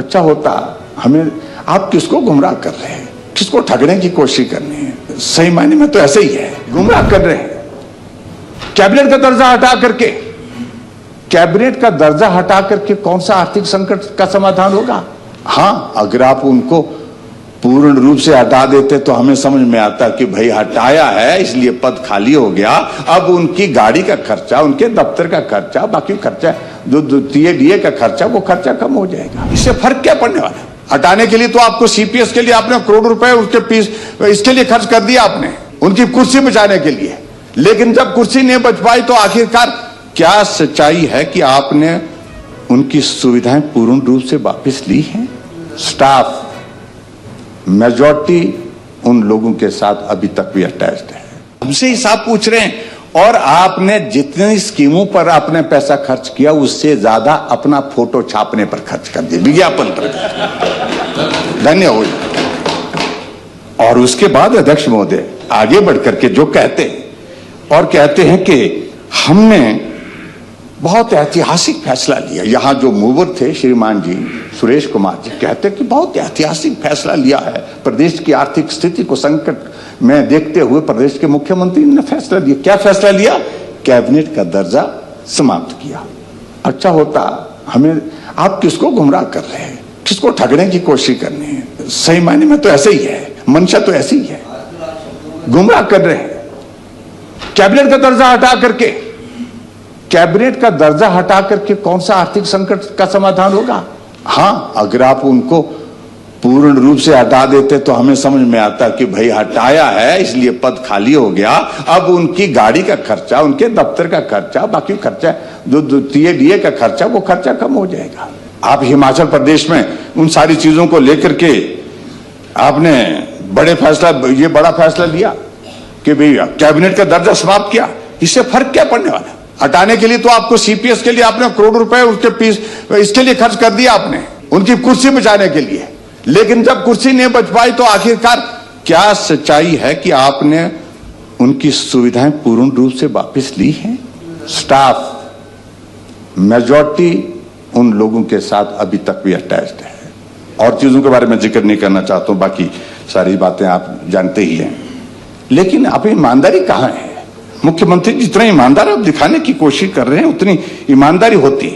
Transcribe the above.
अच्छा होता हमें, आप किसको गुमराह कर रहे हैं, किसको ठगने की कोशिश करनी है? सही मायने में तो ऐसे ही है, गुमराह कर रहे हैं। कैबिनेट का दर्जा हटा करके, कैबिनेट का दर्जा हटा करके कौन सा आर्थिक संकट का समाधान होगा? हां, अगर आप उनको पूर्ण रूप से हटा देते तो हमें समझ में आता कि भाई हटाया है इसलिए पद खाली हो गया, अब उनकी गाड़ी का खर्चा, उनके दफ्तर का खर्चा, बाकी खर्चा जो DA का खर्चा, वो खर्चा कम हो जाएगा। इससे फर्क क्या पड़ने वाला है? हटाने के लिए तो आपको CPS के लिए आपने करोड़ रुपए उसके फीस इसके लिए खर्च कर दिया आपने, उनकी कुर्सी बचाने के लिए। लेकिन जब कुर्सी नहीं बच पाई तो आखिरकार क्या सच्चाई है कि आपने उनकी सुविधाएं पूर्ण रूप से वापस ली हैं? स्टाफ मेजॉरिटी उन लोगों के साथ अभी तक भी अटैच्ड है। हमसे हिसाब पूछ रहे हैं, और आपने जितनी स्कीमों पर आपने पैसा खर्च किया उससे ज्यादा अपना फोटो छापने पर खर्च कर दिया, विज्ञापन पर। धन्य हो। और उसके बाद अध्यक्ष महोदय आगे बढ़कर के जो कहते हैं, और कहते हैं कि हमने बहुत ऐतिहासिक फैसला लिया। यहां जो मूवर थे श्रीमान जी सुरेश कुमार जी कहते कि बहुत ऐतिहासिक फैसला लिया है, प्रदेश की आर्थिक स्थिति को संकट में देखते हुए प्रदेश के मुख्यमंत्री ने फैसला लिया। क्या फैसला लिया? कैबिनेट का दर्जा समाप्त किया। अच्छा होता हमें, आप किसको गुमराह कर रहे हैं, किसको ठगने की कोशिश करनी है? सही मायने में तो ऐसे ही है, मंशा तो ऐसी ही है, गुमराह कर रहे हैं। कैबिनेट का दर्जा हटा करके, कैबिनेट का दर्जा हटा करके कौन सा आर्थिक संकट का समाधान होगा? हां, अगर आप उनको पूर्ण रूप से हटा देते तो हमें समझ में आता कि भाई हटाया है इसलिए पद खाली हो गया, अब उनकी गाड़ी का खर्चा, उनके दफ्तर का खर्चा, बाकी खर्चा जो DA का खर्चा, वो खर्चा कम हो जाएगा। आप हिमाचल प्रदेश में उन सारी चीजों को लेकर के आपने ये बड़ा फैसला लिया कि भैया कैबिनेट का दर्जा समाप्त किया। इससे फर्क क्या पड़ने वाला है? हटाने के लिए तो आपको CPS के लिए आपने करोड़ रुपए उसके फीस इसके लिए खर्च कर दिया आपने, उनकी कुर्सी बचाने के लिए। लेकिन जब कुर्सी नहीं बच पाई तो आखिरकार क्या सच्चाई है कि आपने उनकी सुविधाएं पूर्ण रूप से वापस ली हैं? स्टाफ मेजॉरिटी उन लोगों के साथ अभी तक भी अटैच्ड है। और चीजों के बारे में जिक्र नहीं करना चाहता हूं, बाकी सारी बातें आप जानते ही हैं। लेकिन अब ईमानदारी कहां है? मुख्यमंत्री जितना ईमानदार आप दिखाने की कोशिश कर रहे हैं उतनी ईमानदारी होती है।